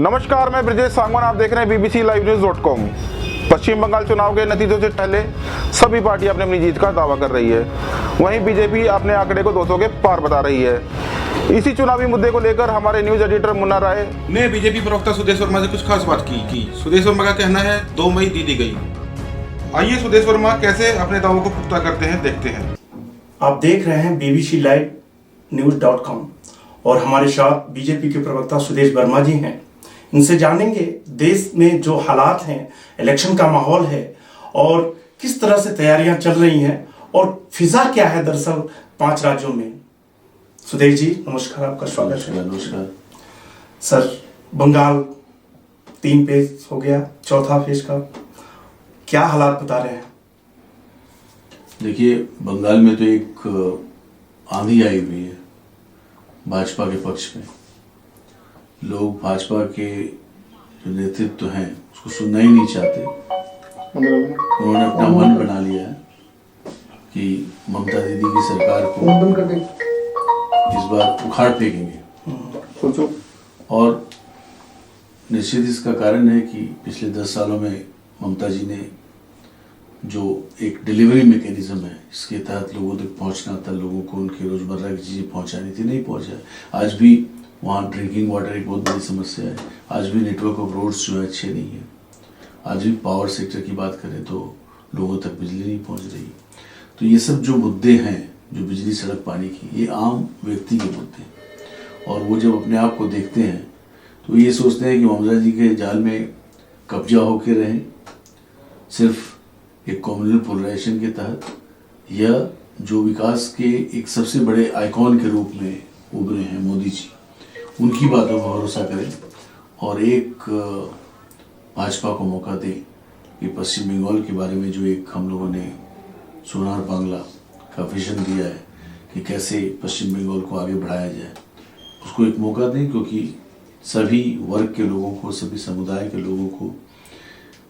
नमस्कार, मैं ब्रजेश सांगवान। आप देख रहे हैं BBC लाइव न्यूज़.com। पश्चिम बंगाल चुनाव के नतीजों से पहले सभी पार्टियां अपनी जीत का दावा कर रही है। वहीं बीजेपी अपने आंकड़े को 200 के पार बता रही है। इसी चुनावी मुद्दे को लेकर हमारे न्यूज एडिटर मुन्ना राय ने बीजेपी प्रवक्ता सुदेश वर्मा से कुछ खास बात की। सुदेश वर्मा का कहना है 2 मई दी गई। आइए सुदेश वर्मा कैसे अपने दावों को पुख्ता करते हैं, देखते हैं। आप देख रहे हैं BBC लाइव न्यूज़.com और हमारे साथ बीजेपी के प्रवक्ता सुदेश वर्मा जी हैं। इनसे जानेंगे देश में जो हालात हैं, इलेक्शन का माहौल है और किस तरह से तैयारियां चल रही हैं और फिजा क्या है दरअसल 5 राज्यों में। सुदेश जी नमस्कार, आपका स्वागत है। नमस्कार सर, बंगाल 3 फेज हो गया, चौथा फेज का क्या हालात बता रहे हैं? देखिए, बंगाल में तो एक आंधी आई हुई है भाजपा के पक्ष में। लोग भाजपा के जो नेतृत्व हैं उसको सुनना ही नहीं चाहते। उन्होंने अपना मन बना लिया है कि ममता दीदी की सरकार को इस बार उखाड़ फेंकेंगे। और निश्चित इसका कारण है कि पिछले 10 सालों में ममता जी ने जो एक डिलीवरी मैकेनिज्म है, इसके तहत लोगों तक पहुंचना था, लोगों को उनके रोजमर्रा की चीज़ें पहुंचानी थी, नहीं पहुंचा। आज भी वहाँ ड्रिंकिंग वाटर एक बहुत बड़ी समस्या है। आज भी नेटवर्क ऑफ रोड्स जो है अच्छे नहीं है। आज भी पावर सेक्टर की बात करें तो लोगों तक बिजली नहीं पहुँच रही। तो ये सब जो मुद्दे हैं, जो बिजली सड़क पानी की, ये आम व्यक्ति के मुद्दे हैं। और वो जब अपने आप को देखते हैं तो ये सोचते हैं कि ममता जी के जाल में कब्जा होके रहें, सिर्फ एक कम्युनल पोलराइजेशन के तहत, या जो विकास के एक सबसे बड़े आइकॉन के रूप में उभरे हैं मोदी जी, उनकी बातों पर भरोसा करें और एक भाजपा को मौका दें कि पश्चिम बंगाल के बारे में जो एक हम लोगों ने सोनार बांग्ला का विजन दिया है कि कैसे पश्चिम बंगाल को आगे बढ़ाया जाए, उसको एक मौका दें। क्योंकि सभी वर्ग के लोगों को, सभी समुदाय के लोगों को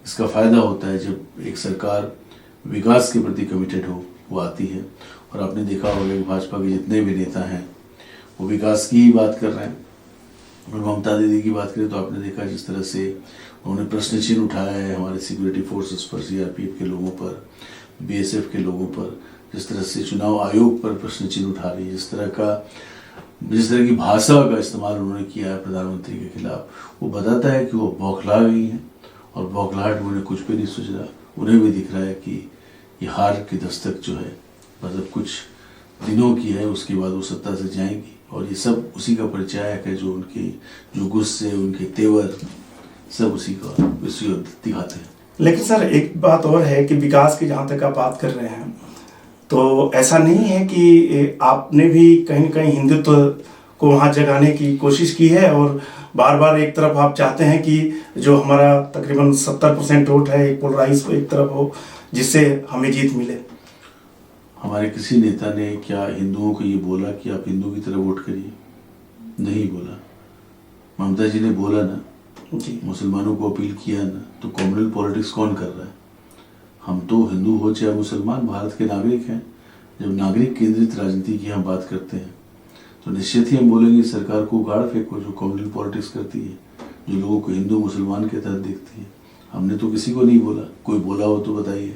इसका फ़ायदा होता है जब एक सरकार विकास के प्रति कमिटेड हो, वो आती है। और आपने देखा होगा कि भाजपा के जितने भी नेता हैं वो विकास की ही बात कर रहे हैं। और ममता दीदी की बात करें तो आपने देखा जिस तरह से उन्होंने प्रश्न चिन्ह उठाया है हमारे सिक्योरिटी फोर्सेस पर, CRPF के लोगों पर, BSF के लोगों पर, जिस तरह से चुनाव आयोग पर प्रश्न चिन्ह उठा रही है, जिस तरह की भाषा का इस्तेमाल उन्होंने किया है प्रधानमंत्री के खिलाफ, वो बताता है कि वो बौखला गई हैं। और बौखलाहट में उन्हें कुछ भी नहीं सूझ रहा। उन्हें भी दिख रहा है कि ये हार की दस्तक जो है मतलब कुछ दिनों की है, उसके बाद वो सत्ता से जाएंगी। और ये सब उसी का परिचायक है, जो उनके जो गुस्से, उनके तेवर, सब उसी दिखाते हैं। लेकिन सर, एक बात और है कि विकास की जहाँ तक आप बात कर रहे हैं तो ऐसा नहीं है कि आपने भी कहीं न कहीं हिंदुत्व को वहाँ जगाने की कोशिश की है और बार बार एक तरफ आप चाहते हैं कि जो हमारा तकरीबन 70% वोट है एक पोलराइज को एक तरफ हो, जिससे हमें जीत मिले। हमारे किसी नेता ने क्या हिंदुओं को ये बोला कि आप हिंदू की तरह वोट करिए? नहीं बोला। ममता जी ने बोला ना जी, मुसलमानों को अपील किया ना। तो कम्युनल पॉलिटिक्स कौन कर रहा है? हम तो हिंदू हो चाहे मुसलमान भारत के नागरिक हैं। जब नागरिक केंद्रित राजनीति की हम बात करते हैं तो निश्चित ही हम बोलेंगे सरकार को उगाड़ फेंको जो कम्युनल पॉलिटिक्स करती है, जो लोगों को हिंदू मुसलमान के तहत देखती है। हमने तो किसी को नहीं बोला। कोई बोला हो तो बताइए।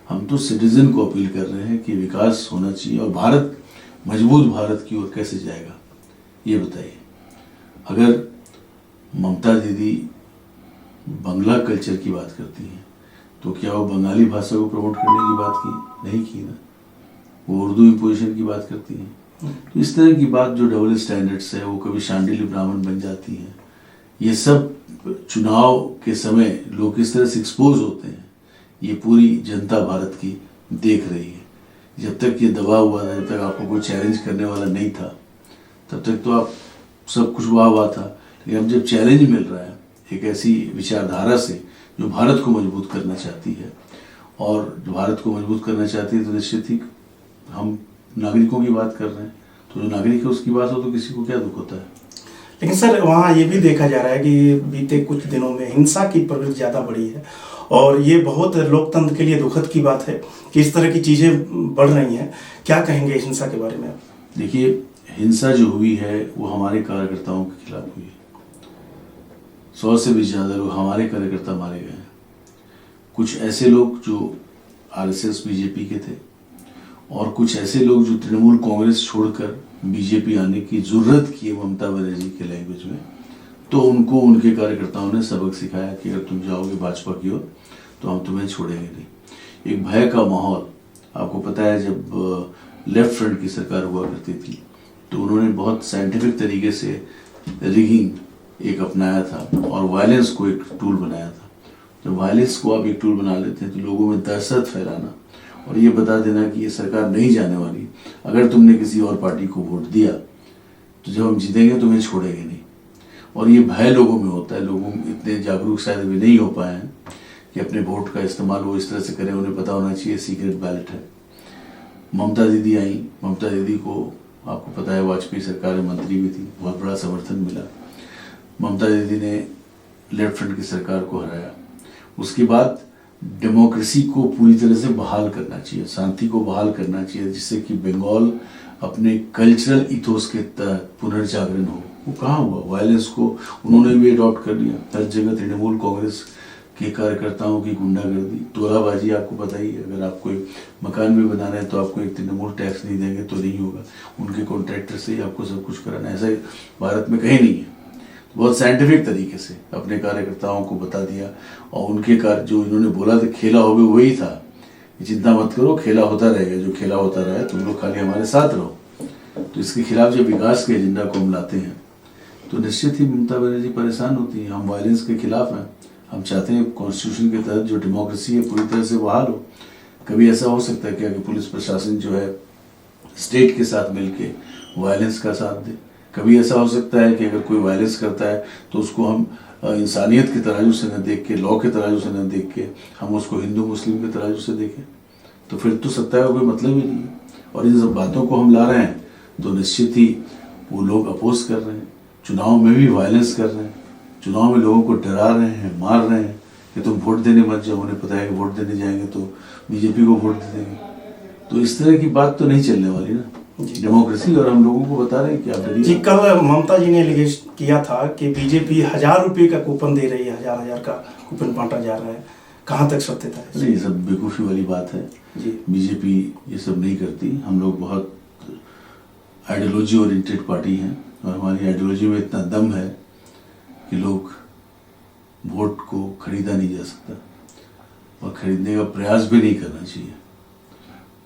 हम तो सिटीजन को अपील कर रहे हैं कि विकास होना चाहिए और भारत मजबूत भारत की ओर कैसे जाएगा, ये बताइए। अगर ममता दीदी बंगला कल्चर की बात करती हैं तो क्या वो बंगाली भाषा को प्रमोट करने की बात की? नहीं की ना। वो उर्दू इम्पोजिशन की बात करती हैं। तो इस तरह की बात जो डबल स्टैंडर्ड्स है, वो कभी शांडिल्य ब्राह्मण बन जाती हैं। ये सब चुनाव के समय लोग किस तरह से एक्सपोज होते हैं, ये पूरी जनता भारत की देख रही है। जब तक ये दबा हुआ था, जब तक आपको कोई चैलेंज करने वाला नहीं था, तब तक तो आप सब कुछ वाह था। लेकिन अब जब चैलेंज मिल रहा है एक ऐसी विचारधारा से जो भारत को मजबूत करना चाहती है, और जो भारत को मजबूत करना चाहती है, तो निश्चित ही हम नागरिकों की बात कर रहे हैं। तो जो नागरिक है उसकी बात हो तो किसी को क्या दुख होता है? लेकिन सर, वहाँ ये भी देखा जा रहा है कि बीते कुछ दिनों में हिंसा की प्रवृत्ति ज़्यादा बढ़ी है और ये बहुत लोकतंत्र के लिए दुखद की बात है कि इस तरह की चीज़ें बढ़ रही हैं। क्या कहेंगे हिंसा के बारे में आप? देखिए, हिंसा जो हुई है वो हमारे कार्यकर्ताओं के खिलाफ हुई है। 100 से भी ज़्यादा लोग हमारे कार्यकर्ता मारे गए हैं। कुछ ऐसे लोग जो आरएसएस बीजेपी के थे और कुछ ऐसे लोग जो तृणमूल कांग्रेस छोड़कर बीजेपी आने की जरूरत की है ममता बनर्जी के लैंग्वेज में, तो उनको उनके कार्यकर्ताओं ने सबक सिखाया कि अगर तुम जाओगे भाजपा की ओर तो हम तुम्हें छोड़ेंगे नहीं। एक भय का माहौल, आपको पता है जब लेफ्ट फ्रंट की सरकार हुआ करती थी तो उन्होंने बहुत साइंटिफिक तरीके से रिगिंग एक अपनाया था और वायलेंस को एक टूल बनाया था। जब वायलेंस को आप एक टूल बना लेते हैं तो लोगों में दहशत फैलाना और ये बता देना कि ये सरकार नहीं जाने वाली, अगर तुमने किसी और पार्टी को वोट दिया तो जब हम जीतेंगे तुम्हें छोड़ेंगे नहीं। और ये भय लोगों में होता है। लोग इतने जागरूक शायद अभी नहीं हो पाए हैं कि अपने वोट का इस्तेमाल वो इस तरह से करें। उन्हें पता होना चाहिए सीक्रेट बैलेट है। ममता दीदी आई, ममता दीदी को आपको पता है वाजपेयी सरकार में मंत्री भी थी, बहुत बड़ा समर्थन मिला। ममता दीदी ने लेफ्ट फ्रंट की सरकार को हराया। उसके बाद डेमोक्रेसी को पूरी तरह से बहाल करना चाहिए, शांति को बहाल करना चाहिए, जिससे कि बंगाल अपने कल्चरल इथोस के तहत पुनर्जागरण हो। वो कहाँ हुआ? वायलेंस को उन्होंने भी अडॉप्ट कर लिया। हर जगह तृणमूल कांग्रेस के कार्यकर्ताओं की गुंडागर्दी, तोलाबाजी, आपको पता ही है। अगर आप कोई मकान भी बना रहे हैं तो आपको एक तृणमूल टैक्स नहीं देंगे तो नहीं होगा, उनके कॉन्ट्रैक्टर से ही आपको सब कुछ कराना है। ऐसा भारत में कहीं नहीं है। बहुत साइंटिफिक तरीके से अपने कार्यकर्ताओं को बता दिया और उनके कार्य जो इन्होंने बोला था खेला होगा वही था। चिंता मत करो, खेला होता रहेगा, जो खेला होता रहा है, तुम लोग खाली हमारे साथ रहो। तो इसके खिलाफ जब विकास के एजेंडा को हम लाते हैं तो निश्चित ही ममता बनर्जी परेशान होती है। हम वायलेंस के खिलाफ हैं। हम चाहते हैं कॉन्स्टिट्यूशन के तहत जो डेमोक्रेसी है पूरी तरह से बहाल हो। कभी ऐसा हो सकता है कि अगर पुलिस प्रशासन जो है स्टेट के साथ मिलके वायलेंस का साथ दे। कभी ऐसा हो सकता है कि अगर कोई वायलेंस करता है तो उसको हम इंसानियत के तराजू से न देख के, लॉ के तराजू से न देख के, हम उसको हिंदू मुस्लिम के तराजू से देखें, तो फिर तो सत्ता का कोई मतलब ही नहीं है। और इन सब बातों को हम ला रहे हैं तो निश्चित ही वो लोग अपोज कर रहे हैं। चुनाव में भी वायलेंस कर रहे हैं, चुनाव में लोगों को डरा रहे हैं, मार रहे हैं कि तुम वोट देने मत जाओ। उन्हें पता है कि वोट देने जाएंगे तो बीजेपी को वोट दे देंगे। तो इस तरह की बात तो नहीं चलने वाली ना डेमोक्रेसी। और हम लोगों को बता रहे हैं कि आप डरिए। जी, कल ममता जी ने एलिगेट किया था कि बीजेपी 1000 रुपये का कूपन दे रही है, 1000 का कूपन बांटा जा रहा है। कहाँ तक सत्यता है? अरे ये सब बेवकूफ़ी वाली बात है जी। बीजेपी ये सब नहीं करती। हम लोग बहुत आइडियोलॉजी ओरिएंटेड पार्टी हैं और हमारी आइडियोलॉजी में इतना दम है कि लोग वोट को खरीदा नहीं जा सकता और खरीदने का प्रयास भी नहीं करना चाहिए।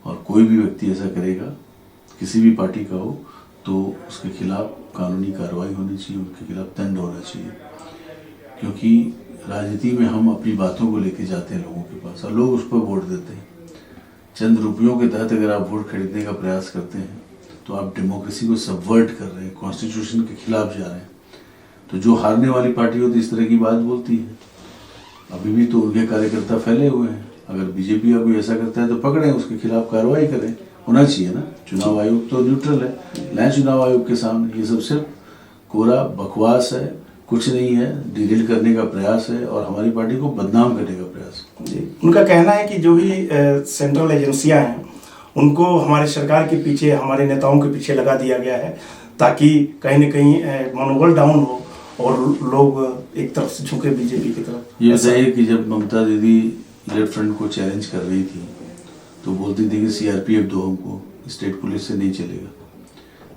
और कोई भी व्यक्ति ऐसा करेगा, किसी भी पार्टी का हो, तो उसके खिलाफ कानूनी कार्रवाई होनी चाहिए, उनके खिलाफ दंड होना चाहिए। क्योंकि राजनीति में हम अपनी बातों को लेके जाते हैं लोगों के पास और लोग उस पर वोट देते हैं। चंद रुपयों के तहत अगर आप वोट खरीदने का प्रयास करते हैं तो आप डेमोक्रेसी को सबवर्ट कर रहे हैं, कॉन्स्टिट्यूशन के खिलाफ जा रहे हैं। तो जो हारने वाली पार्टी होती है इस तरह की बात बोलती है। अभी भी तो उनके कार्यकर्ता फैले हुए हैं। अगर बीजेपी का कोई ऐसा करता है तो पकड़ें, उसके खिलाफ कार्रवाई करें, होना चाहिए ना। चुनाव आयोग तो न्यूट्रल है, नया चुनाव आयोग के सामने ये सब सिर्फ कोरा बकवास है, कुछ नहीं है, डिलीट करने का प्रयास है और हमारी पार्टी को बदनाम करने का प्रयास है। जी, उनका कहना है कि जो भी सेंट्रल एजेंसियां हैं उनको हमारे सरकार के पीछे, हमारे नेताओं के पीछे लगा दिया गया है ताकि कहीं न कहीं मनोबल डाउन हो और लोग एक तरफ से झुके बीजेपी की तरफ। ये बताइए कि जब ममता दीदी लेफ्ट फ्रंट को चैलेंज कर रही थी तो बोलती थी कि सीआरपीएफ दो हमको, स्टेट पुलिस से नहीं चलेगा।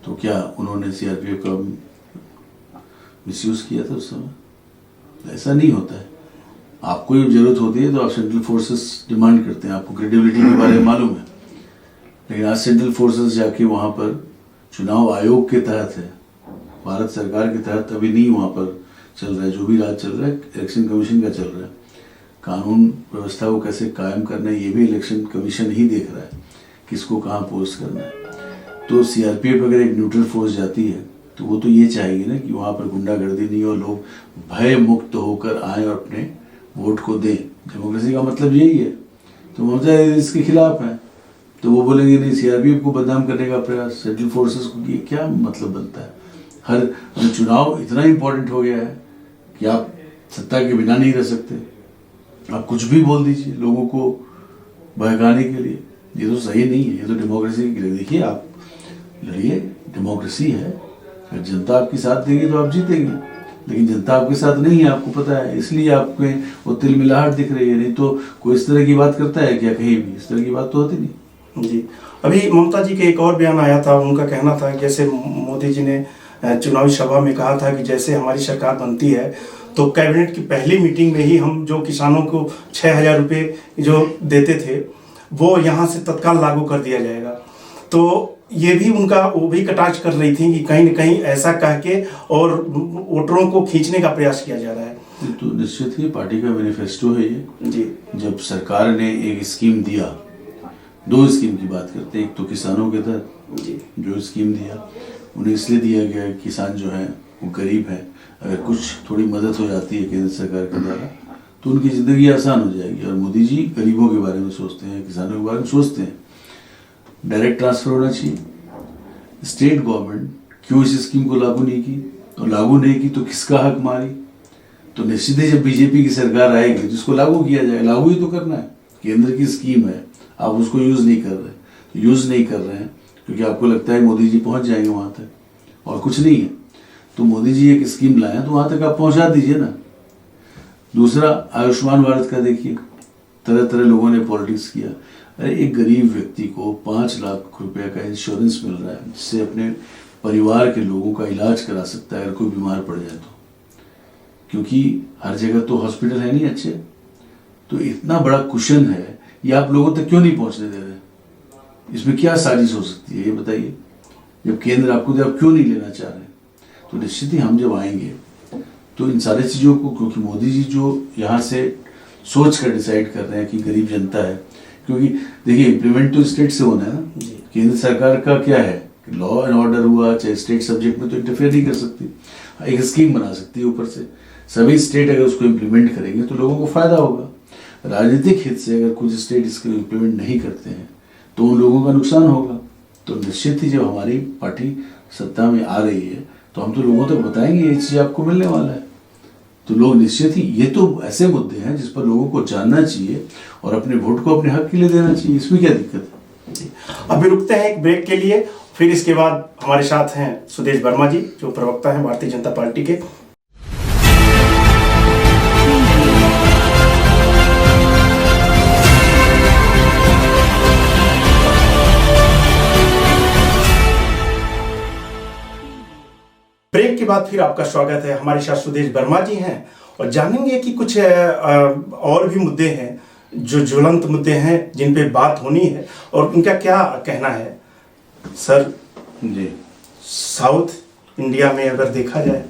तो क्या उन्होंने सीआरपीएफ का मिसयूज़ किया था उस समय? ऐसा नहीं होता है। आपको ये जरूरत होती है तो आप सेंट्रल फोर्सेस डिमांड करते हैं, आपको क्रेडिबिलिटी के बारे में मालूम है। लेकिन आज सेंट्रल फोर्सेस जाके वहाँ पर चुनाव आयोग के तहत है, भारत सरकार के तहत अभी नहीं वहाँ पर चल रहा है। जो भी राज चल रहा है इलेक्शन कमीशन का चल रहा है। कानून व्यवस्था को कैसे कायम करना है ये भी इलेक्शन कमीशन ही देख रहा है, किसको कहाँ पोस्ट करना है। तो सीआरपीएफ अगर एक न्यूट्रल फोर्स जाती है तो वो तो ये चाहेगी ना कि वहाँ पर गुंडागर्दी नहीं हो, लोग भय मुक्त होकर आए और अपने वोट को दें। डेमोक्रेसी का मतलब यही है। तो ममता इसके खिलाफ है तो वो बोलेंगे नहीं, सीआरपीएफ को बदनाम करने का प्रयास, सेंट्रल फोर्सेस को, ये क्या मतलब बनता है? हर चुनाव इतना इम्पोर्टेंट हो गया है कि आप सत्ता के बिना नहीं रह सकते। आप कुछ भी बोल दीजिए लोगों को बहकाने के लिए। ये तो सही नहीं है, ये तो डेमोक्रेसी के लिए। देखिए आप लड़िए, डेमोक्रेसी है, अगर जनता आपकी साथ देगी तो आप जीतेंगे। लेकिन जनता आपके साथ नहीं है, आपको पता है, इसलिए आपको वो तिलमिलाहट दिख रही है। नहीं तो कोई इस तरह की बात करता है क्या कहीं भी? इस तरह की बात तो होती नहीं। जी, अभी ममता जी के एक और बयान आया था, उनका कहना था जैसे मोदी जी ने चुनावी सभा में कहा था कि जैसे हमारी सरकार बनती है तो कैबिनेट की पहली मीटिंग में ही हम जो किसानों को 6,000 रुपये जो देते थे वो यहाँ से तत्काल लागू कर दिया जाएगा। तो ये भी उनका वो भी कटाक्ष कर रही थी कि कहीं न कहीं ऐसा कह के और वोटरों को खींचने का प्रयास किया जा रहा है। तो निश्चित ही पार्टी का मैनिफेस्टो है ये जी। जब सरकार ने एक स्कीम दिया, 2 स्कीम की बात करते हैं, एक तो किसानों के तहत जी जो स्कीम दिया उन्हें इसलिए दिया गया कि किसान जो है वो गरीब है, अगर कुछ थोड़ी मदद हो जाती है केंद्र सरकार के द्वारा तो उनकी ज़िंदगी आसान हो जाएगी। और मोदी जी गरीबों के बारे में सोचते हैं, किसानों के बारे में सोचते हैं। डायरेक्ट ट्रांसफ़र होना चाहिए। स्टेट गवर्नमेंट क्यों इस स्कीम को लागू नहीं की, और लागू नहीं की तो किसका हक मारी? तो निश्चित ही जब बीजेपी की सरकार आएगी तो इसको लागू किया जाएगा। लागू ही तो करना है, केंद्र की स्कीम है, आप उसको यूज़ नहीं कर रहे। तो यूज़ नहीं कर रहे हैं क्योंकि आपको लगता है मोदी जी पहुंच जाएंगे वहां तक, और कुछ नहीं है। तो मोदी जी एक स्कीम लाए हैं तो वहां तक आप पहुंचा दीजिए ना। दूसरा, आयुष्मान भारत का देखिए, तरह तरह लोगों ने पॉलिटिक्स किया। अरे एक गरीब व्यक्ति को 5 लाख रुपए का इंश्योरेंस मिल रहा है जिससे अपने परिवार के लोगों का इलाज करा सकता है अगर कोई बीमार पड़ जाए तो, क्योंकि हर जगह तो हॉस्पिटल है नहीं अच्छे। तो इतना बड़ा कुशन है, ये आप लोगों तक क्यों नहीं पहुंचने दे रहे? इसमें क्या साजिश हो सकती है ये बताइए? जब केंद्र आपको दे, आप क्यों नहीं लेना चाह रहे? तो निश्चित ही हम जब आएंगे तो इन सारी चीज़ों को, क्योंकि मोदी जी जो यहाँ से सोच कर डिसाइड कर रहे हैं कि गरीब जनता है, क्योंकि देखिए इम्प्लीमेंट तो स्टेट से होना है ना। केंद्र सरकार का क्या है, लॉ एंड ऑर्डर हुआ चाहे स्टेट सब्जेक्ट में तो इंटरफेयर नहीं कर सकती, एक स्कीम बना सकती है ऊपर से। सभी स्टेट अगर उसको इम्प्लीमेंट करेंगे तो लोगों को फायदा होगा। राजनीतिक हित से अगर कुछ स्टेट इसको इम्प्लीमेंट नहीं करते हैं तो उन लोगों का नुकसान होगा। तो निश्चित ही जब हमारी पार्टी सत्ता में आ रही है तो हम तो लोगों तक बताएंगे ये चीज़ आपको मिलने वाला है। तो लोग निश्चित ही, ये तो ऐसे मुद्दे हैं जिस पर लोगों को जानना चाहिए और अपने वोट को अपने हक के लिए देना चाहिए। इसमें क्या दिक्कत है? अभी रुकते हैं एक ब्रेक के लिए, फिर इसके बाद हमारे साथ हैं सुदेश वर्मा जी जो प्रवक्ता हैं भारतीय जनता पार्टी के। ब्रेक के बाद फिर आपका स्वागत है। हमारे साथ सुदेश वर्मा जी हैं और जानेंगे कि कुछ और भी मुद्दे हैं जो ज्वलंत मुद्दे हैं जिन पे बात होनी है और उनका क्या कहना है। सर जी, साउथ इंडिया में अगर देखा जाए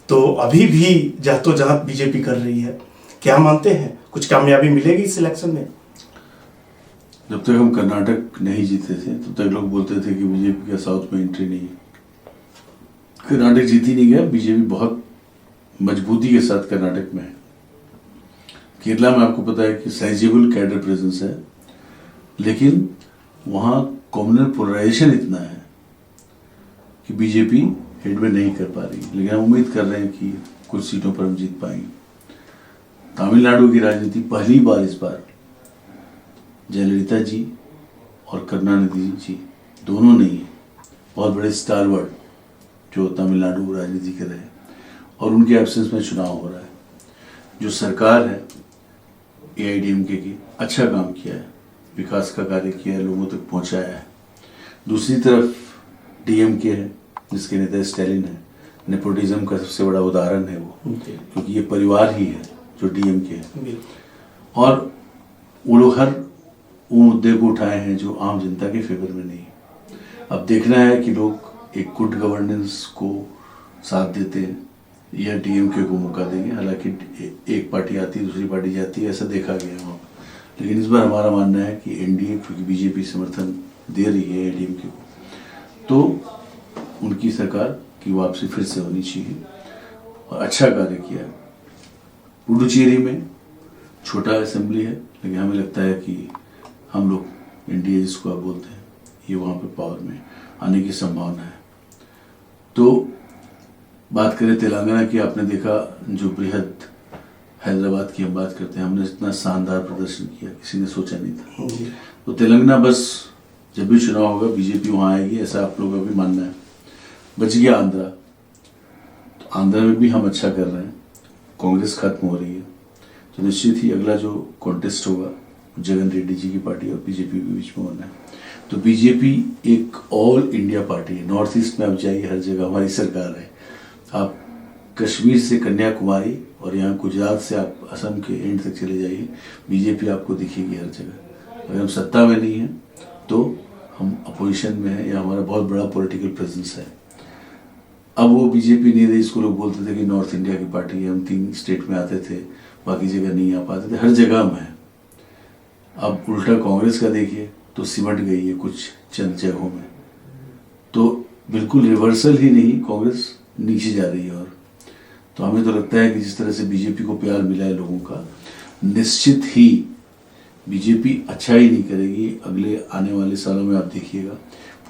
तो अभी भी जहतोजहत बीजेपी कर रही है, क्या मानते हैं कुछ कामयाबी मिलेगी इस इलेक्शन में? जब तक हम कर्नाटक नहीं जीते थे तब तक लोग बोलते थे कि बीजेपी का साउथ में एंट्री नहीं है। कर्नाटक जीत ही नहीं गया, बीजेपी बहुत मजबूती के साथ कर्नाटक में है। केरला में आपको पता है कि साइजेबल कैडर प्रेजेंस है, लेकिन वहाँ कम्युनल पोलराइजेशन इतना है कि बीजेपी हेड में नहीं कर पा रही। लेकिन हम उम्मीद कर रहे हैं कि कुछ सीटों पर हम जीत पाएंगे। तमिलनाडु की राजनीति पहली बार इस बार जयललिता जी और करुणानिधि जी दोनों नहीं है, बहुत बड़े स्टारवर्ड जो तमिलनाडु राजनीति कर रहे हैं, और उनके एब्सेंस में चुनाव हो रहा है। जो सरकार है AIADMK की अच्छा काम किया है, विकास का कार्य किया है, लोगों तक पहुंचाया है। दूसरी तरफ DMK है जिसके नेता स्टालिन है, नेपोटिज्म का सबसे बड़ा उदाहरण है वो, क्योंकि ये परिवार ही है जो DMK है। और वो लोग हर वो मुद्दे को उठाए हैं जो आम जनता के फेवर में नहीं। अब देखना है कि लोग एक गुड गवर्नेंस को साथ देते हैं या DMK को मौका देंगे। हालांकि एक पार्टी आती है दूसरी पार्टी जाती है, ऐसा देखा गया है वहाँ पर। लेकिन इस बार हमारा मानना है कि NDA, क्योंकि बीजेपी समर्थन दे रही है AIADMK को, तो उनकी सरकार की वापसी फिर से होनी चाहिए और अच्छा कार्य किया है। पुडुचेरी में छोटा असेंबली है, लेकिन हमें लगता है कि हम लोग NDA जिसको आप बोलते हैं ये वहाँ पर पावर में आने की संभावना है। तो बात करें तेलंगाना की, आपने देखा जो बृहद हैदराबाद की हम बात करते हैं, हमने इतना शानदार प्रदर्शन किया, किसी ने सोचा नहीं था। तो तेलंगाना बस जब भी चुनाव होगा बीजेपी वहाँ आएगी, ऐसा आप लोगों का भी मानना है। बच गया आंध्रा। तो आंध्र में भी हम अच्छा कर रहे हैं, कांग्रेस खत्म हो रही है, तो निश्चित ही अगला जो कॉन्टेस्ट होगा जगन रेड्डी जी की पार्टी और बीजेपी के बीच में होना है। तो बीजेपी एक ऑल इंडिया पार्टी है। नॉर्थ ईस्ट में आप जाइए, हर जगह हमारी सरकार है। आप कश्मीर से कन्याकुमारी और यहाँ गुजरात से आप असम के एंड तक चले जाइए, बीजेपी आपको दिखेगी हर जगह। अगर हम सत्ता में नहीं हैं तो हम अपोजिशन में हैं या हमारा बहुत बड़ा पॉलिटिकल प्रेजेंस है। अब वो बीजेपी नहीं रही, इसको लोग बोलते थे कि नॉर्थ इंडिया की पार्टी है, हम 3 स्टेट में आते थे, बाकी जगह नहीं आ पाते थे, हर जगह हम हैं। अब उल्टा कांग्रेस का देखिए तो सिमट गई है कुछ चंद जगहों में, तो बिल्कुल रिवर्सल ही नहीं, कांग्रेस नीचे जा रही है। और तो हमें तो लगता है कि जिस तरह से बीजेपी को प्यार मिला है लोगों का, निश्चित ही बीजेपी अच्छा ही नहीं करेगी। अगले आने वाले सालों में आप देखिएगा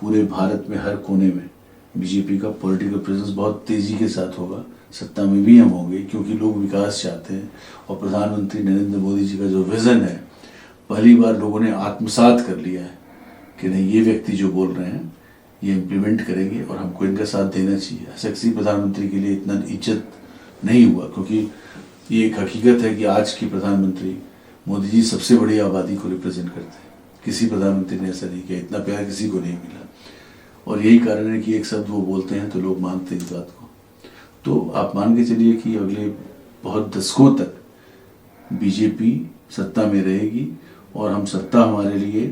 पूरे भारत में हर कोने में बीजेपी का पॉलिटिकल प्रेजेंस बहुत तेजी के साथ होगा। सत्ता में भी हम होंगे क्योंकि लोग विकास चाहते हैं और प्रधानमंत्री नरेंद्र मोदी जी का जो विजन है, पहली बार लोगों ने आत्मसात कर लिया है कि नहीं, ये व्यक्ति जो बोल रहे हैं ये इम्प्लीमेंट करेंगे और हमको इनका साथ देना चाहिए। ऐसा किसी प्रधानमंत्री के लिए इतना इज्जत नहीं हुआ, क्योंकि ये एक हकीकत है कि आज की प्रधानमंत्री मोदी जी सबसे बड़ी आबादी को रिप्रेजेंट करते हैं। किसी प्रधानमंत्री ने ऐसा नहीं किया, इतना प्यार किसी को नहीं मिला। और यही कारण है कि एक शब्द वो बोलते हैं तो लोग मानते हैं इस बात को। तो आप मान के चलिए कि अगले बहुत दशकों तक बीजेपी सत्ता में रहेगी और हम सत्ता हमारे लिए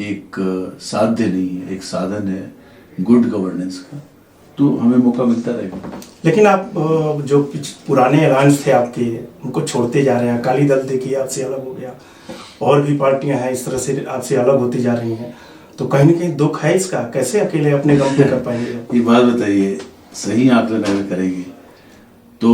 एक साध्य नहीं है, एक साधन है गुड गवर्नेंस का, तो हमें मौका मिलता रहेगा। लेकिन आप जो पुराने अलायंस थे आपके, उनको छोड़ते जा रहे हैं। अकाली दल देखिए आपसे अलग हो गया, और भी पार्टियां हैं इस तरह से आपसे अलग होती जा रही हैं, तो कहीं ना कहीं दुख है इसका। कैसे अकेले अपने गम पे कर पाएंगे? ये बात बताइए, सही आकलन अगर करेंगे तो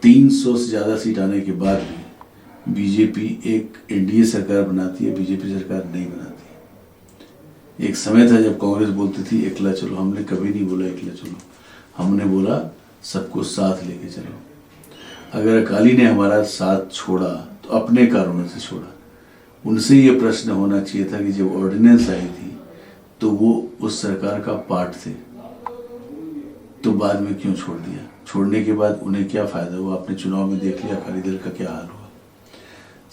300 से ज़्यादा सीट आने के बाद भी बीजेपी एक एनडीए सरकार बनाती है, बीजेपी सरकार नहीं बनाती। एक समय था जब कांग्रेस बोलती थी एकला चलो, हमने कभी नहीं बोला एकला चलो, हमने बोला सबको साथ लेके चलो। अगर अकाली ने हमारा साथ छोड़ा तो अपने कारणों से छोड़ा। उनसे ये प्रश्न होना चाहिए था कि जब ऑर्डिनेंस आई थी तो वो उस सरकार का पार्ट थे, तो बाद में क्यों छोड़ दिया? छोड़ने के बाद उन्हें क्या फायदा हुआ? आपने चुनाव में देख लिया अकाली दल का क्या हाल हुआ।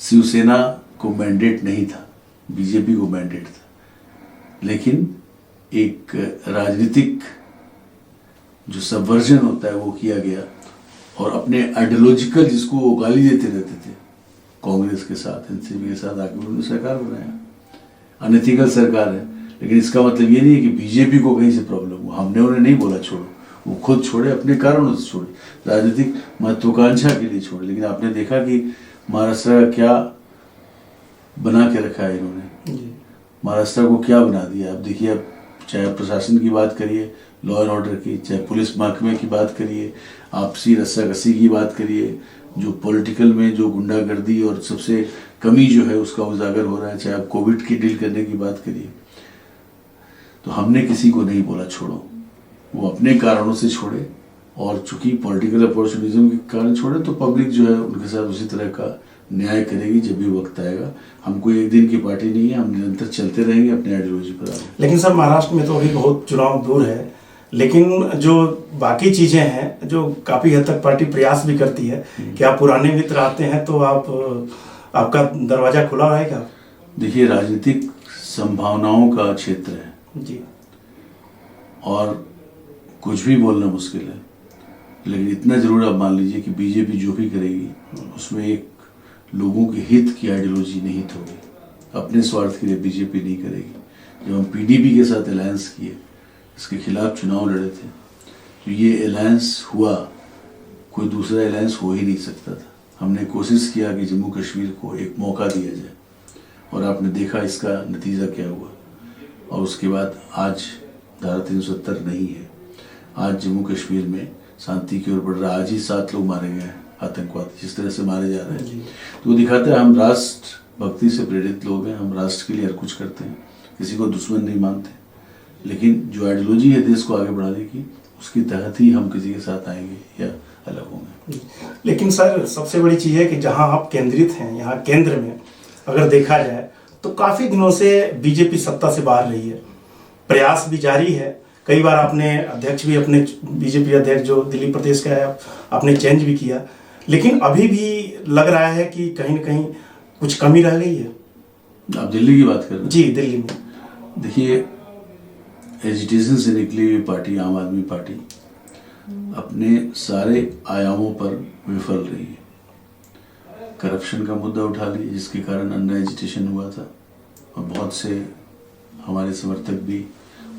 शिवसेना को मैंडेट नहीं था, बीजेपी को मैंडेट था, लेकिन एक राजनीतिक जो सबवर्जन होता है वो किया गया और अपने आइडियोलॉजिकल, जिसको वो गाली देते रहते थे कांग्रेस के साथ, एनसीपी के साथ, आके उन्होंने सरकार बनाया। अनएथिकल सरकार है, लेकिन इसका मतलब ये नहीं है कि बीजेपी को कहीं से प्रॉब्लम हुआ। हमने उन्हें नहीं बोला छोड़ो, वो खुद छोड़े, अपने कारणों से छोड़े, राजनीतिक महत्वाकांक्षा के लिए छोड़े। लेकिन आपने देखा कि महाराष्ट्र का क्या बना के रखा है इन्होंने, महाराष्ट्र को क्या बना दिया। अब देखिए, अब चाहे प्रशासन की बात करिए, लॉ एंड ऑर्डर की, चाहे पुलिस महकमे की बात करिए, आपसी रस्साकसी की बात करिए, जो पॉलिटिकल में जो गुंडागर्दी और सबसे कमी जो है उसका उजागर हो रहा है, चाहे आप कोविड की डील करने की बात करिए, तो हमने किसी को नहीं बोला छोड़ो, वो अपने कारणों से छोड़े। और चूंकि पॉलिटिकल अपॉर्चुनिज्म के कारण छोड़े, तो पब्लिक जो है उनके साथ उसी तरह का न्याय करेगी जब भी वक्त आएगा। हम कोई एक दिन की पार्टी नहीं है, हम निरंतर चलते रहेंगे अपने आइडियोलॉजी पर आगे। लेकिन सर, महाराष्ट्र में तो अभी बहुत चुनाव दूर है, लेकिन जो बाकी चीजें हैं जो काफी हद तक पार्टी प्रयास भी करती है कि आप पुराने मित्र आते हैं तो आपका दरवाजा खुला रहेगा। देखिए, राजनीतिक संभावनाओं का क्षेत्र है जी, और कुछ भी बोलना मुश्किल है, लेकिन इतना जरूर आप मान लीजिए कि बीजेपी जो भी करेगी उसमें एक लोगों के हित की आइडियोलॉजी निहित होगी। अपने स्वार्थ के लिए बीजेपी नहीं करेगी। जब हम पीडीपी के साथ अलायंस किए, इसके खिलाफ चुनाव लड़े थे, तो ये अलायंस हुआ, कोई दूसरा अलायंस हो ही नहीं सकता था। हमने कोशिश किया कि जम्मू कश्मीर को एक मौका दिया जाए, और आपने देखा इसका नतीजा क्या हुआ। और उसके बाद आज धारा 370 नहीं है, आज जम्मू कश्मीर में शांति की ओर बढ़ रहा है। आज ही 7 लोग मारे गए हैं आतंकवादी, जिस तरह से मारे जा रहे हैं, तो वो दिखाता है हम राष्ट्र भक्ति से प्रेरित लोग हैं, हम राष्ट्र के लिए हर कुछ करते हैं, किसी को दुश्मन नहीं मानते। लेकिन जो आइडियोलॉजी है देश को आगे बढ़ाने की, उसके तहत ही हम किसी के साथ आएंगे या अलग होंगे। लेकिन सर, सबसे बड़ी चीज़ है कि जहां आप केंद्रित हैं, यहाँ केंद्र में अगर देखा जाए तो काफ़ी दिनों से बीजेपी सत्ता से बाहर रही है, प्रयास भी जारी है। कई बार आपने अध्यक्ष भी, अपने बीजेपी अध्यक्ष जो दिल्ली प्रदेश का है, आपने चेंज भी किया, लेकिन अभी भी लग रहा है कि कहीं ना कहीं कुछ कमी रह गई है। आप दिल्ली की बात कर रहे हैं? जी, दिल्ली में। देखिए, एजिटेशन से निकली हुई पार्टी आम आदमी पार्टी अपने सारे आयामों पर विफल रही है। करप्शन का मुद्दा उठा लिया, जिसके कारण अन्ना एजिटेशन हुआ था और बहुत से हमारे समर्थक भी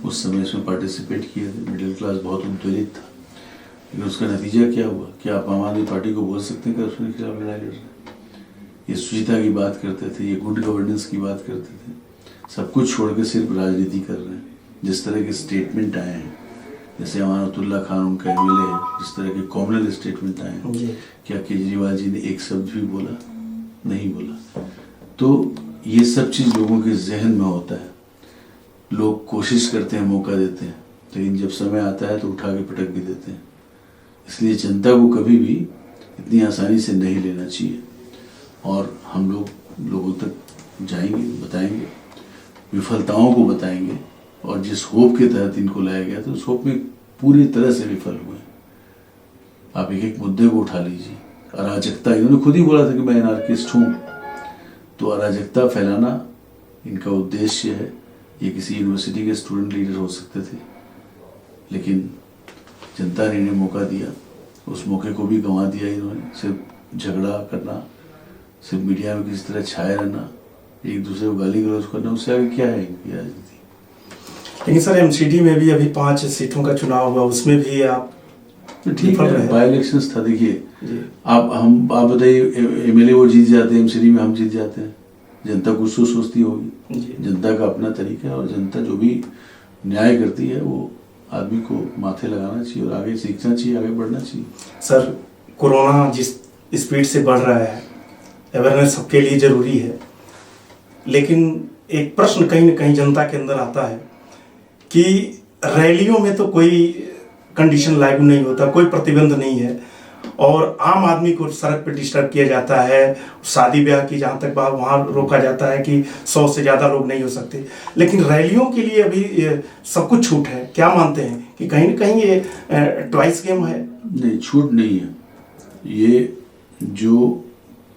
उस समय इसमें पार्टिसिपेट किए थे। मिडिल क्लास बहुत उत्तेजित था, लेकिन उसका नतीजा क्या हुआ? क्या आप आम आदमी पार्टी को बोल सकते हैं करप्शन के खिलाफ लड़ाई लड़ रहे हैं? ये शुचिता की बात करते थे, ये गुड गवर्नेंस की बात करते थे, सब कुछ छोड़ के सिर्फ राजनीति कर रहे हैं। जिस तरह के स्टेटमेंट आए हैं, जैसे अमानतुल्लाह खान उनका एमएलए है, जिस तरह के कॉमनल स्टेटमेंट आए हैं, क्या केजरीवाल जी ने एक शब्द भी बोला? नहीं बोला। तो ये सब चीज़ लोगों के जहन में होता है, लोग कोशिश करते हैं, मौका देते हैं, लेकिन जब समय आता है तो उठा के पटक भी देते हैं। इसलिए जनता को कभी भी इतनी आसानी से नहीं लेना चाहिए और हम लोग लोगों तक जाएंगे, बताएंगे, विफलताओं को बताएंगे और जिस होप के तहत इनको लाया गया था उस होप में पूरी तरह से विफल हुए। आप एक एक मुद्दे को उठा लीजिए। अराजकता, इन्होंने खुद ही बोला था कि मैं एनार्किस्ट हूँ, तो अराजकता फैलाना इनका उद्देश्य है। ये किसी यूनिवर्सिटी के स्टूडेंट लीडर हो सकते थे, लेकिन जनता ने इन्हें मौका दिया, उस मौके को भी गंवा दिया इन्होंने। सिर्फ झगड़ा करना, सिर्फ मीडिया में किसी तरह छाए रहना, एक दूसरे को गाली गलौज करना, उससे आगे क्या है इनकी राजनीति। लेकिन सर, एमसीडी में भी अभी 5 सीटों का चुनाव हुआ, उसमें भी आप ठीक है, बाई इलेक्शंस था। देखिए, आप बताइए, एमएलए वो जीत जाते हैं, एमसीडी में हम जीत जाते हैं। जनता कुछ तो सोचती होगी, जनता का अपना तरीका है और जनता जो भी न्याय करती है वो आदमी को माथे लगाना चाहिए और आगे सीखना चाहिए, आगे बढ़ना चाहिए। सर, कोरोना जिस स्पीड से बढ़ रहा है, अवेयरनेस सबके लिए जरूरी है, लेकिन एक प्रश्न कहीं न कहीं जनता के अंदर आता है कि रैलियों में तो कोई कंडीशन लागू नहीं होता, कोई प्रतिबंध नहीं है और आम आदमी को सड़क पर डिस्टर्ब किया जाता है। शादी ब्याह की जहाँ तक बात, वहाँ रोका जाता है कि 100 से ज़्यादा लोग नहीं हो सकते, लेकिन रैलियों के लिए अभी सब कुछ छूट है। क्या मानते हैं कि कहीं न कहीं ये ट्वाइस गेम है? नहीं, छूट नहीं है। ये जो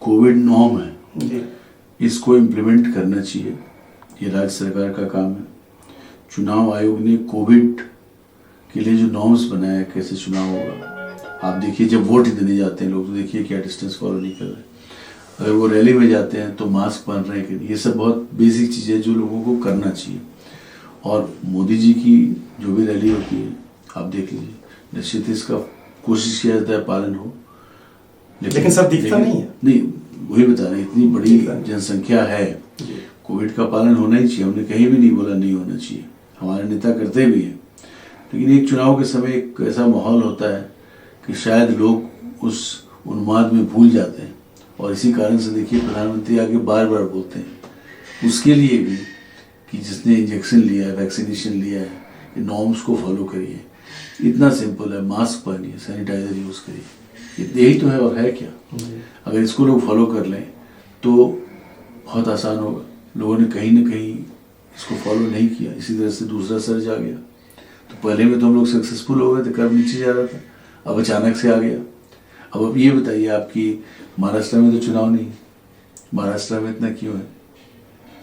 कोविड नॉर्म है, इसको इम्प्लीमेंट करना चाहिए, ये राज्य सरकार का काम है। चुनाव आयोग ने कोविड के लिए जो नॉर्म्स बनाया है, कैसे चुनाव होगा, आप देखिए, जब वोट देने जाते हैं लोग तो देखिए क्या डिस्टेंस फॉलो नहीं कर रहे। अगर वो रैली में जाते हैं तो मास्क पहन रहे हैं कि नहीं, ये सब बहुत बेसिक चीज़ें जो लोगों को करना चाहिए। और मोदी जी की जो भी रैली होती है, आप देख लीजिए, निश्चित इसका कोशिश किया जाता है पालन हो, लेकिन सब दिखता नहीं है। नहीं, वही बता रहे हैं, इतनी बड़ी जनसंख्या है, कोविड का पालन होना ही चाहिए। हमने कहीं भी नहीं बोला नहीं होना चाहिए, हमारे नेता करते भी हैं, लेकिन एक चुनाव के समय एक ऐसा माहौल होता है कि शायद लोग उस उन्माद में भूल जाते हैं और इसी कारण से देखिए प्रधानमंत्री आगे बार बार बोलते हैं उसके लिए भी कि जिसने इंजेक्शन लिया है, वैक्सीनेशन लिया है, ये नॉर्म्स को फॉलो करिए। इतना सिंपल है, मास्क पहनिए, सैनिटाइजर यूज़ करिए, यही तो है और है क्या। अगर इसको लोग फॉलो कर लें तो बहुत आसान होगा। लोगों ने कहीं ना कहीं इसको फॉलो नहीं किया, इसी तरह से दूसरा सर्ज आ गया। तो पहले में तो हम लोग सक्सेसफुल हो गए थे, कर्व नीचे जा रहा था, अब अचानक से आ गया। अब ये बताइए आपकी महाराष्ट्र में तो चुनाव नहीं, महाराष्ट्र में इतना क्यों है?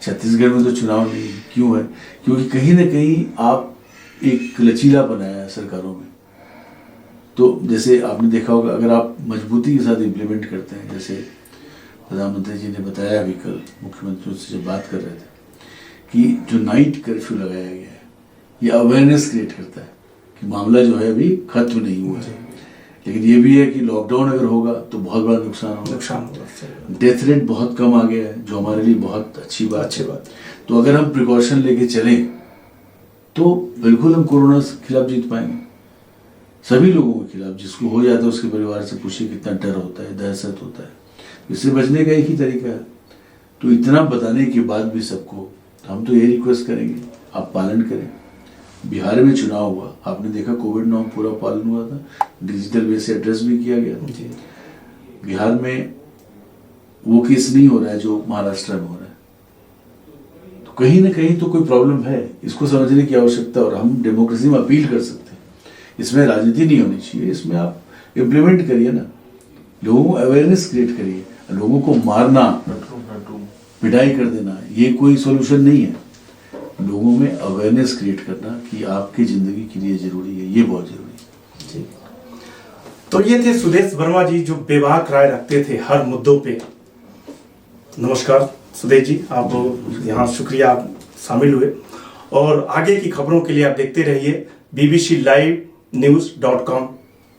छत्तीसगढ़ में तो चुनाव नहीं, क्यों है? क्योंकि कहीं ना कहीं आप एक लचीला बनाया है सरकारों में। तो जैसे आपने देखा होगा, अगर आप मजबूती के साथ इम्प्लीमेंट करते हैं, जैसे प्रधानमंत्री जी ने बताया अभी कल मुख्यमंत्रियों से जब बात कर रहे थे कि जो नाइट कर्फ्यू लगाया गया है, ये अवेयरनेस क्रिएट करता है कि मामला जो है अभी खत्म नहीं हुआ है। लेकिन ये भी है कि लॉकडाउन अगर होगा तो बहुत बड़ा नुकसान होगा। डेथ रेट बहुत कम आ गया है, जो हमारे लिए बहुत अच्छी बात है। तो अगर हम प्रिकॉशन लेके चलें तो बिल्कुल हम कोरोना के खिलाफ जीत पाएंगे। सभी लोगों के खिलाफ, जिसको हो जाता है उसके परिवार से पूछिए कितना डर होता है, दहशत होता है। इससे बचने का एक ही तरीका है। तो इतना बताने के बाद भी सबको हम तो ये रिक्वेस्ट करेंगे, आप पालन करें। बिहार में चुनाव हुआ, आपने देखा कोविड नॉर्म पूरा पालन हुआ था, डिजिटल वे से एड्रेस भी किया गया था। बिहार में वो केस नहीं हो रहा है जो महाराष्ट्र में हो रहा है। तो कहीं ना कहीं तो कोई प्रॉब्लम है, इसको समझने की आवश्यकता। और हम डेमोक्रेसी में अपील कर सकते हैं, इसमें राजनीति नहीं होनी चाहिए, इसमें आप इम्प्लीमेंट करिए ना, लोगों को अवेयरनेस क्रिएट करिए। लोगों को मारना, पिटाई कर देना ये कोई सोल्यूशन नहीं है। लोगों में अवेयरनेस क्रिएट करना कि आपकी जिंदगी के लिए जरूरी है, ये बहुत जरूरी है। तो ये थे सुदेश वर्मा जी, जो बेबाक राय रखते थे हर मुद्दों पे। नमस्कार सुदेश जी, आप यहाँ शुक्रिया, आप शामिल हुए। और आगे की खबरों के लिए आप देखते रहिए bbclivenews.com।